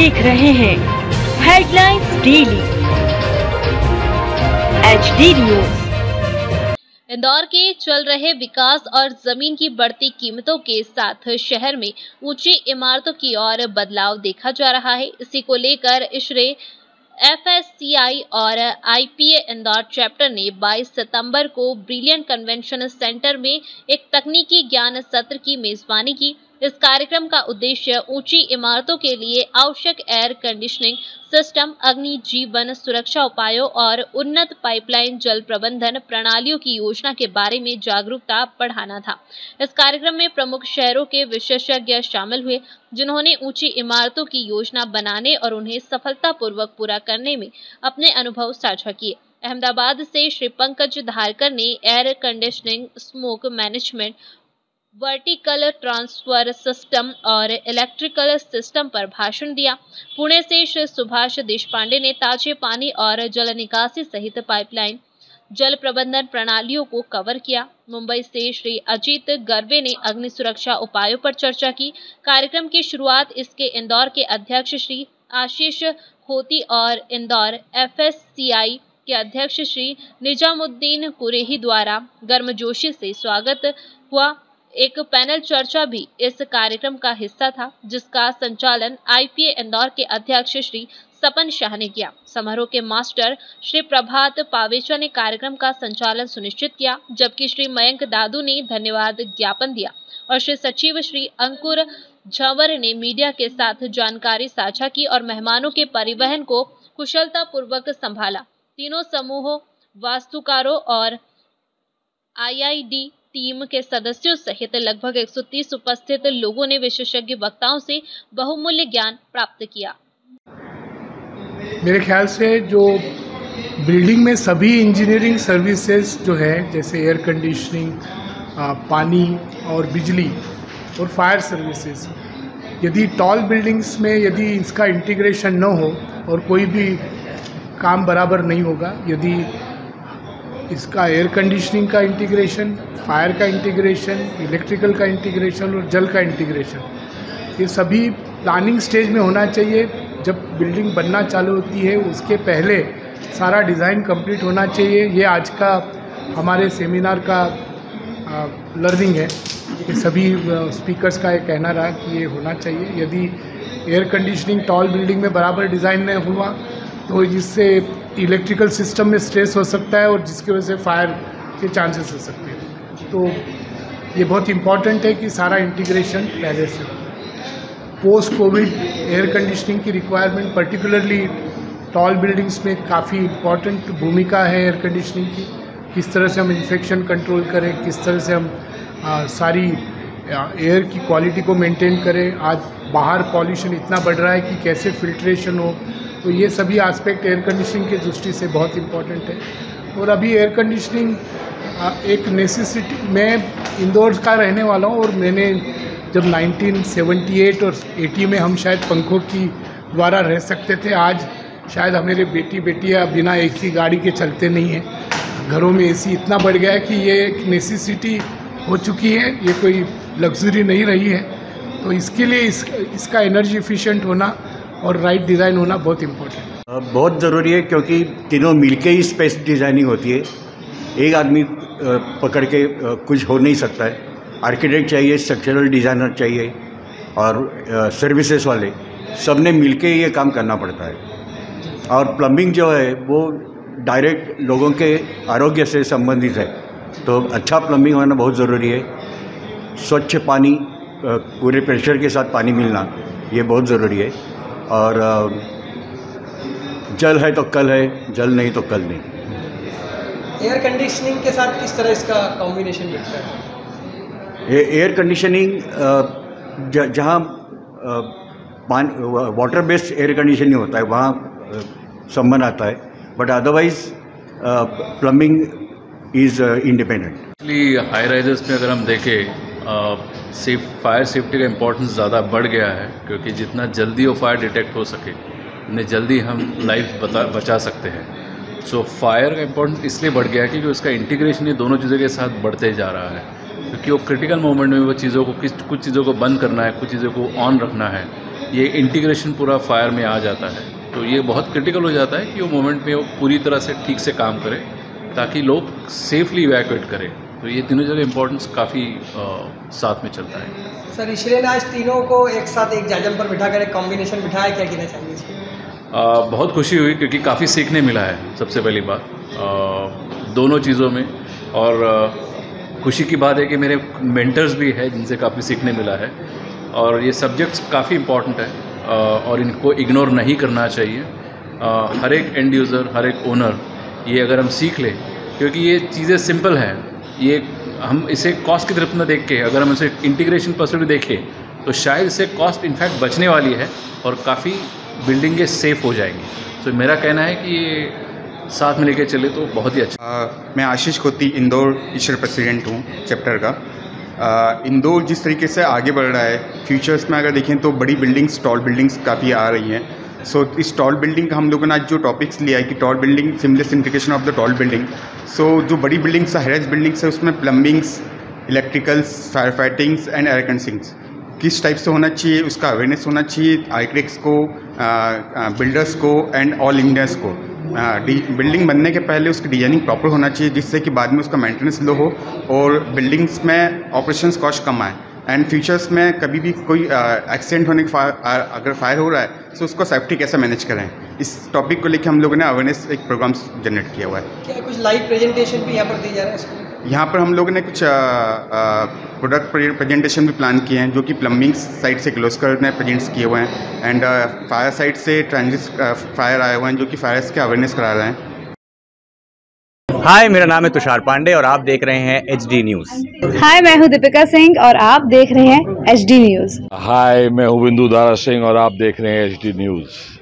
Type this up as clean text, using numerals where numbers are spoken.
देख रहे हैं headlines daily HD news. Indore के चल रहे विकास और जमीन की बढ़ती कीमतों के साथ शहर में ऊंची इमारतों की ओर बदलाव देखा जा रहा है। इसी को लेकर इशरे FSCI और IPA इंदौर चैप्टर ने 22 सितंबर को ब्रिलियंट कन्वेंशन सेंटर में एक तकनीकी ज्ञान सत्र की मेजबानी की। इस कार्यक्रम का उद्देश्य ऊंची इमारतों के लिए आवश्यक एयर कंडीशनिंग सिस्टम, अग्नि जीवन सुरक्षा उपायों और उन्नत पाइपलाइन जल प्रबंधन प्रणालियों की योजना के बारे में जागरूकता बढ़ाना था। इस कार्यक्रम में प्रमुख शहरों के विशेषज्ञ शामिल हुए, जिन्होंने ऊंची इमारतों की योजना बनाने और उन्हें सफलतापूर्वक पूरा करने में अपने अनुभव साझा किए। अहमदाबाद से श्री पंकज धारकर ने air conditioning, smoke management, vertical transfer system और इलेक्ट्रिकल सिस्टम पर भाषण दिया। पुणे से श्री सुभाष देशपांडे ने ताजे पानी और जल निकासी सहित पाइपलाइन जल प्रबंधन प्रणालियों को कवर किया। मुंबई से श्री अजीत गर्वे ने अग्नि सुरक्षा उपायों पर चर्चा की। कार्यक्रम की शुरुआत इसके इंदौर के अध्यक्ष श्री आशीष होती और इंदौर FSCI के अध्यक्ष श्री निजामुद्दीन कुरेही द्वारा गर्मजोशी से स्वागत हुआ। एक पैनल चर्चा भी इस कार्यक्रम का हिस्सा था, जिसका संचालन IPA इंदौर के अध्यक्ष श्री सपन शाह ने किया। समारोह के मास्टर श्री प्रभात पावेचा ने कार्यक्रम का संचालन सुनिश्चित किया, जबकि श्री मयंक दादू ने धन्यवाद ज्ञापन दिया और श्री सचिव श्री अंकुर झंवर ने मीडिया के साथ जानकारी साझा की और मेहमानों के परिवहन को कुशलता पूर्वक संभाला। तीनों समूहों, वास्तुकारों और IID टीम के सदस्यों सहित लगभग 130 उपस्थित लोगों ने विशेषज्ञ वक्ताओं से बहुमूल्य ज्ञान प्राप्त किया। मेरे ख्याल से जो बिल्डिंग में सभी इंजीनियरिंग सर्विसेज जो है, जैसे एयर कंडीशनिंग, पानी और बिजली और फायर सर्विसेज, यदि टॉल बिल्डिंग्स में यदि इसका इंटीग्रेशन न हो और कोई भी काम बराबर नहीं होगा, यदि इसका एयर कंडीशनिंग का इंटीग्रेशन, फायर का इंटीग्रेशन, इलेक्ट्रिकल का इंटीग्रेशन और जल का इंटीग्रेशन, ये सभी प्लानिंग स्टेज में होना चाहिए। जब बिल्डिंग बनना चालू होती है उसके पहले सारा डिज़ाइन कंप्लीट होना चाहिए। ये आज का हमारे सेमिनार का लर्निंग है कि सभी स्पीकर्स का ये कहना रहा कि ये होना चाहिए। यदि एयर कंडीशनिंग टॉल बिल्डिंग में बराबर डिज़ाइन नहीं हुआ तो जिससे इलेक्ट्रिकल सिस्टम में स्ट्रेस हो सकता है और जिसकी वजह से फायर के चांसेस हो सकते हैं। तो ये बहुत इम्पॉर्टेंट है कि सारा इंटीग्रेशन पहले से हो। पोस्ट कोविड एयर कंडीशनिंग की रिक्वायरमेंट पर्टिकुलरली टॉल बिल्डिंग्स में काफ़ी इम्पॉर्टेंट भूमिका है एयर कंडीशनिंग की। किस तरह से हम इन्फेक्शन कंट्रोल करें, किस तरह से हम सारी एयर की क्वालिटी को मेंटेन करें। आज बाहर पॉल्यूशन इतना बढ़ रहा है कि कैसे फिल्ट्रेशन हो, तो ये सभी एस्पेक्ट एयर कंडीशनिंग की दृष्टि से बहुत इम्पॉर्टेंट है। और अभी एयर कंडीशनिंग एक नेसेसिटी, मैं इंदौर का रहने वाला हूँ और मैंने जब 1978 और 80 में हम शायद पंखों की द्वारा रह सकते थे, आज शायद हमारे बेटियाँ बिना AC गाड़ी के चलते नहीं हैं। घरों में AC इतना बढ़ गया है कि ये एक नेसेसिटी हो चुकी है, ये कोई लग्जरी नहीं रही है। तो इसके लिए इसका एनर्जी एफिशिएंट होना और राइट डिज़ाइन होना बहुत इम्पोर्टेंट है, बहुत ज़रूरी है, क्योंकि तीनों मिलके ही स्पेस डिज़ाइनिंग होती है। एक आदमी पकड़ के कुछ हो नहीं सकता है। आर्किटेक्ट चाहिए, स्ट्रक्चरल डिज़ाइनर चाहिए और सर्विसेज वाले, सब ने मिलके ये काम करना पड़ता है। और प्लम्बिंग जो है वो डायरेक्ट लोगों के आरोग्य से संबंधित है, तो अच्छा प्लम्बिंग होना बहुत ज़रूरी है। स्वच्छ पानी, पूरे प्रेशर के साथ पानी मिलना, ये बहुत ज़रूरी है। और जल है तो कल है, जल नहीं तो कल नहीं। एयर कंडीशनिंग के साथ किस तरह इसका कॉम्बिनेशन दिखता है? एयर कंडीशनिंग जहाँ वाटर बेस्ड एयर कंडीशनिंग होता है वहाँ संबंध आता है, but otherwise plumbing is independent. Actually high risers में अगर हम देखें, फायर सेफ्टी का इम्पोर्टेंस ज़्यादा बढ़ गया है, क्योंकि जितना जल्दी वो फायर डिटेक्ट हो सके उतने जल्दी हम लाइफ बचा सकते हैं। सो फायर का इम्पोर्टेंस इसलिए बढ़ गया है क्योंकि उसका इंटीग्रेशन ये दोनों चीज़ों के साथ बढ़ते जा रहा है। क्योंकि वो क्रिटिकल मोमेंट में वो चीज़ों को कुछ चीज़ों को बंद करना है, कुछ चीज़ों को ऑन रखना है, ये इंटीग्रेशन पूरा फायर में आ जाता है, तो ये बहुत क्रिटिकल हो जाता है कि वो मोमेंट में वो पूरी तरह से ठीक से काम करे ताकि लोग सेफली इवैक्यूएट करें। तो ये तीनों जगह इम्पोर्टेंस काफ़ी साथ में चलता है। सर इसलिए आज तीनों को एक साथ एक जाजम पर बिठा कर एक कॉम्बिनेशन बिठाया, क्या कहना चाहेंगे इसमें? बहुत खुशी हुई क्योंकि काफ़ी सीखने मिला है, सबसे पहली बात दोनों चीज़ों में। और खुशी की बात है कि मेरे मेंटर्स भी हैं जिनसे काफ़ी सीखने मिला है। और ये सब्जेक्ट्स काफ़ी इम्पॉर्टेंट है और इनको इग्नोर नहीं करना चाहिए। हर एक एंड यूज़र, हर एक ओनर ये अगर हम सीख लें, क्योंकि ये चीज़ें सिंपल हैं, ये हम इसे कॉस्ट की तरफ न देख के अगर हम इसे इंटीग्रेशन पर्सपेक्टिव देखें तो शायद इससे कॉस्ट इनफैक्ट बचने वाली है और काफ़ी बिल्डिंगें सेफ़ हो जाएंगी। तो मेरा कहना है कि ये साथ में लेके चले तो बहुत ही अच्छा। मैं आशीष खोती इंदौर ईश्वर प्रेसिडेंट हूँ चैप्टर का। इंदौर जिस तरीके से आगे बढ़ रहा है, फ्यूचर्स में अगर देखें तो बड़ी बिल्डिंग्स, टॉल बिल्डिंग्स काफ़ी आ रही हैं। सो इस टॉल बिल्डिंग का हम लोगों ने आज जो टॉपिक्स लिया है कि tall building, seamless integration of the tall building. So जो बड़ी बिल्डिंग्स है, हाई-राइज बिल्डिंग्स है, उसमें plumbings, electricals, fire fightings and air conditionings किस टाइप से होना चाहिए, उसका अवेयरनेस होना चाहिए आर्किटेक्ट्स को, बिल्डर्स को एंड ऑल इंडियंस को। बिल्डिंग बनने के पहले उसकी डिजाइनिंग प्रॉपर होना चाहिए जिससे कि बाद में उसका मेंटेनेंस लो हो और बिल्डिंग्स में ऑपरेशंस कॉस्ट कम आए। एंड फ्यूचर्स में कभी भी कोई एक्सीडेंट होने के अगर फायर हो रहा है तो उसको सेफ्टी कैसे मैनेज करें, इस टॉपिक को लेकर हम लोगों ने अवेयरनेस एक प्रोग्राम जनरेट किया हुआ है। क्या कुछ लाइव प्रेजेंटेशन भी यहाँ पर दी जा रहा है इसको? यहाँ पर हम लोगों ने कुछ प्रोडक्ट प्रेजेंटेशन भी प्लान किए हैं जो कि प्लम्बिंग साइड से क्लोस्कर ने प्रेजेंट्स किए हुए हैं एंड फायर साइड से ट्रांजिट फायर आए हुए हैं जो कि फायर्स के अवेयरनेस करा रहे हैं। हाय, मेरा नाम है तुषार पांडे और आप देख रहे हैं HD न्यूज़। हाय, मैं हूं दीपिका सिंह और आप देख रहे हैं HD न्यूज़। हाय, मैं हूं बिंदु दारा सिंह और आप देख रहे हैं HD न्यूज़।